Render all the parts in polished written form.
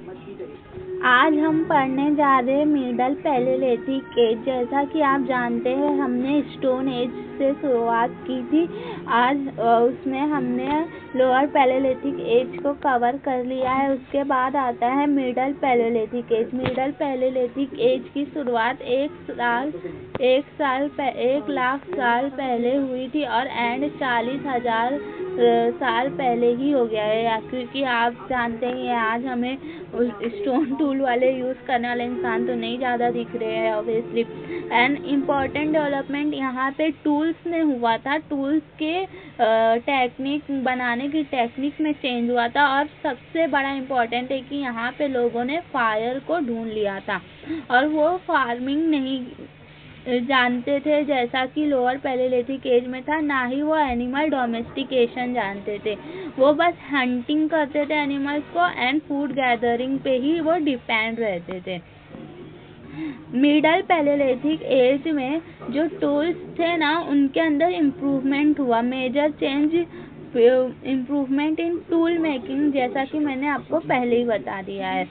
आज हम पढ़ने जा रहे हैं मिडल पैलेलिथिक एज। जैसा कि आप जानते हैं हमने स्टोन एज से शुरुआत की थी। आज उसमें हमने लोअर पैलेलिथिक एज को कवर कर लिया है। उसके बाद आता है middle palaeolithic age. Middle palaeolithic age की शुरुआत 1,00,000 साल पहले हुई थी और एंड 40,000 साल पहले ही हो गया है, क्योंकि आप जानते हैं आज हमें स्टोन टूल वाले यूज करने वाले इंसान तो नहीं ज़्यादा दिख रहे हैं ऑब्वियसली। एंड इम्पॉर्टेंट डेवलपमेंट यहाँ पे टूल्स में हुआ था। टूल्स के टेक्निक बनाने की टेक्निक में चेंज हुआ था। और सबसे बड़ा इम्पोर्टेंट है कि यहाँ पे लोगों ने फायर को ढूंढ लिया था और वो फार्मिंग नहीं जानते थे जैसा कि लोअर पैलेलिथिक एज में था। ना ही वो एनिमल डोमेस्टिकेशन जानते थे। वो बस हंटिंग करते थे एनिमल्स को एंड फूड गैदरिंग पे ही वो डिपेंड रहते थे। मिडल पैलेलिथिक एज में जो टूल्स थे ना उनके अंदर इम्प्रूवमेंट हुआ। Major change improvement in tool making, जैसा कि मैंने आपको पहले ही बता दिया है।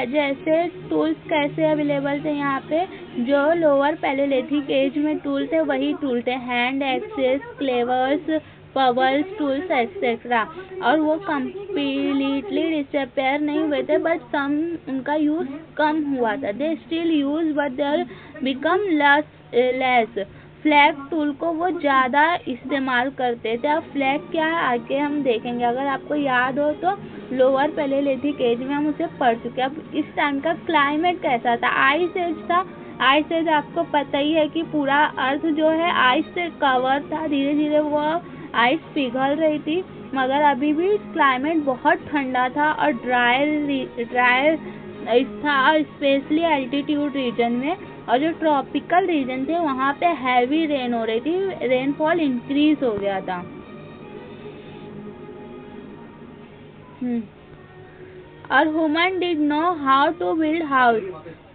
जैसे टूल्स कैसे अवेलेबल थे यहाँ पे, जो लोअर पैलेलिथिक एज में टूल थे वही टूल थे, हैंड एक्सेस, क्लेवर्स, पवर्स टूल्स एक्सेट्रा। और वो कम्प्लीटली डिसअपेयर नहीं हुए थे, बट सम उनका यूज कम हुआ था। They still use but there become less. Flake tool को वो ज़्यादा इस्तेमाल करते थे। अब फ्लैग क्या है आगे हम देखेंगे। अगर आपको याद हो तो लोअर पैलेलिथिक एज में हम उसे पढ़ चुके हैं। अब इस टाइम का क्लाइमेट कैसा था? आइस एज था। आइस एज आपको पता ही है कि पूरा अर्थ जो है आइस से कवर था। धीरे धीरे वो आइस पिघल रही थी, मगर अभी भी क्लाइमेट बहुत ठंडा था और ड्राई था, स्पेशली एल्टीट्यूड रीजन में। और जो ट्रॉपिकल रीजन थे वहाँ पे हैवी रेन हो रही थी, रेनफॉल इंक्रीज हो गया था। और human did know how to build house.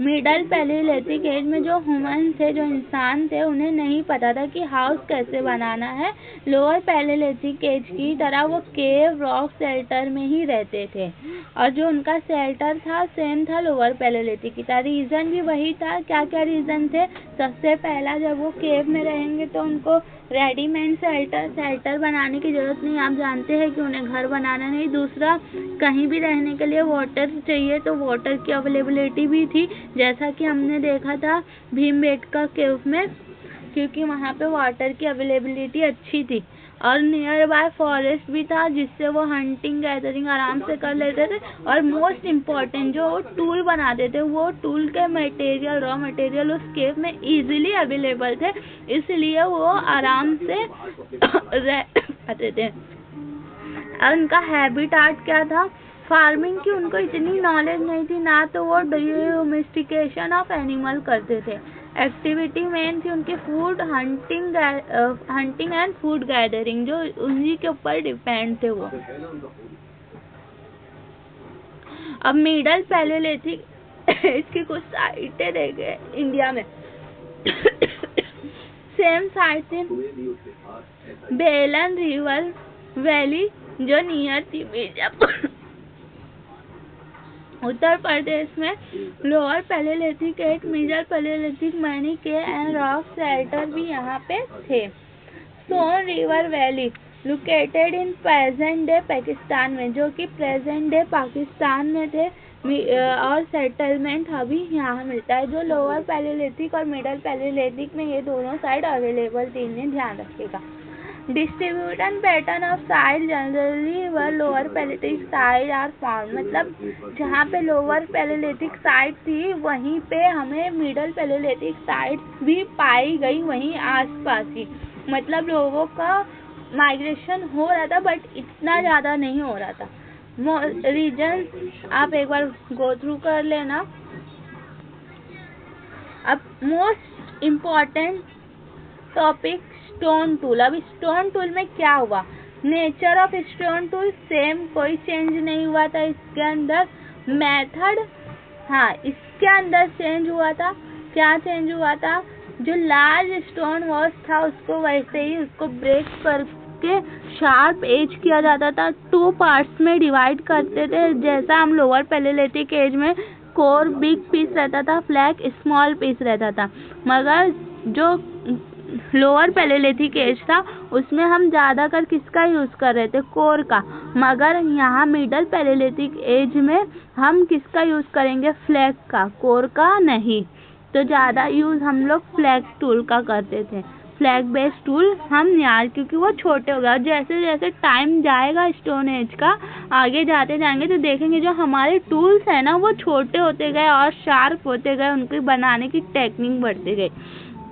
Middle palaeolithic age में जो ह्यूमन थे, जो इंसान थे, उन्हें नहीं पता था कि हाउस कैसे बनाना है। लोअर पैलेलिथिक एज की तरह वो केव, रॉक शेल्टर में ही रहते थे और जो उनका शेल्टर था सेम था लोअर पैलेलिथिक की तरह। रीज़न भी वही था। क्या क्या रीज़न थे? सबसे पहला, जब वो केव में रहेंगे तो उनको रेडीमेड शेल्टर बनाने की ज़रूरत नहीं। आप जानते हैं कि उन्हें घर बनाना नहीं। दूसरा, कहीं भी रहने के लिए वाटर चाहिए, तो वाटर की अवेलेबिलिटी भी थी, जैसा कि हमने देखा था भीमबेटका केव में, क्योंकि वहाँ पे वाटर की अवेलेबिलिटी अच्छी थी। और नियर बाय फॉरेस्ट भी था, जिससे वो हंटिंग गैदरिंग आराम से कर लेते थे। और मोस्ट इम्पॉर्टेंट, जो वो टूल बनाते थे, वो टूल के मटेरियल, रॉ मटेरियल उस केव में इजीली अवेलेबल थे, इसलिए वो आराम से रह पाते थे। और उनका हैबिटाट क्या था? फार्मिंग की उनको इतनी नॉलेज नहीं थी, ना तो वो डोमेस्टिकेशन ऑफ एनिमल करते थे। एक्टिविटी मेन थी उनकी food hunting and food gathering, जो उन्हीं के ऊपर डिपेंड थे वो। अब मिडल पैलेलिथिक इसकी कुछ साइटें देखे इंडिया में। सेम साइट इन बेलन रिवर वैली, जो नियर थी मिर्जापुर, उत्तर प्रदेश में। Lower palaeolithic age, middle palaeolithic, मनी के एंड रॉक शेल्टर भी यहाँ पे थे। Soan river valley located in present day Pakistan में, जो कि प्रेजेंट डे पाकिस्तान में थे। और सेटलमेंट अभी यहाँ मिलता है। जो लोअर पैलेलिथिक और मिडल पैलेलिथिक में ये दोनों साइड अवेलेबल थी, इन्हें ध्यान रखिएगा। Distribution pattern of site generally where lower palaeolithic site are found, मतलब जहाँ पे लोअर पैलेलिथिक साइड थी वहीं पे हमें मिडल पैलेलिथिक साइड भी पाई गई, वहीं आसपास ही। मतलब लोगों का माइग्रेशन हो रहा था, बट इतना ज़्यादा नहीं हो रहा था। रीजन आप एक बार गो थ्रू कर लेना। अब most important topic stone tool. अब स्टोन टूल में क्या हुआ? Nature of stone tool same, कोई चेंज नहीं हुआ था इसके अंदर। मेथड, हाँ, इसके अंदर चेंज हुआ था। क्या चेंज हुआ था? जो लार्ज स्टोन वॉल्स था उसको वैसे ही उसको ब्रेक करके शार्प एज किया जाता था, 2 पार्ट्स में डिवाइड करते थे। जैसा हम लोअर पैलेलिथिक एज में कोर बिग पीस रहता था, फ्लैग स्मॉल पीस रहता था, मगर जो लोअर पैलेलिथिक एज था उसमें हम ज़्यादातर किसका यूज़ कर रहे थे, कोर का, मगर यहाँ मिडल पैलेलिथिक एज में हम किसका यूज़ करेंगे, फ्लैग का, कोर का नहीं। तो ज़्यादा यूज़ हम लोग फ्लैग टूल का करते थे, फ्लैग बेस्ड टूल हम यार, क्योंकि वो छोटे हो गए। और जैसे जैसे टाइम जाएगा स्टोन एज का, आगे जाते जाएंगे तो देखेंगे जो हमारे टूल्स हैं ना वो छोटे होते गए और शार्प होते गए, उनकी बनाने की टेक्निक बढ़ती गई।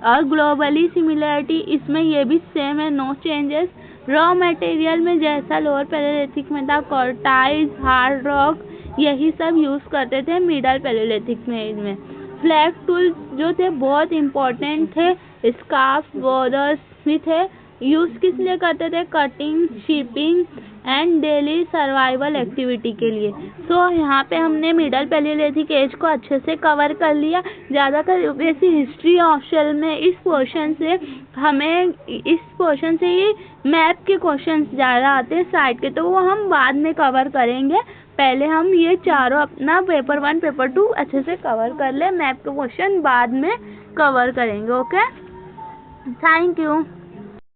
और ग्लोबली सिमिलरिटी इसमें ये भी सेम है, नो चेंजेस। रॉ मटेरियल में जैसा लोअर पैलेलिथिक में था, कॉर्टाइज, हार्ड रॉक, यही सब यूज़ करते थे मिडल पैलेलिथिक में। फ्लैग टूल जो थे बहुत इम्पोर्टेंट थे, स्कार्फ, बॉर्डर्स भी थे। यूज़ किस लिए करते थे, cutting, shipping and daily survival activity के लिए। सो यहाँ पे हमने मिडल पैलेलिथिक एज को अच्छे से कवर कर लिया। ज़्यादातर वैसे हिस्ट्री ऑप्शन में इस पोर्शन से हमें ही मैप के क्वेश्चन ज़्यादा आते हैं साइड के, तो वो हम बाद में कवर करेंगे। पहले हम ये चारों अपना पेपर 1 पेपर 2 अच्छे से कवर कर ले, मैप के क्वेश्चन बाद में कवर करेंगे। Okay, thank you.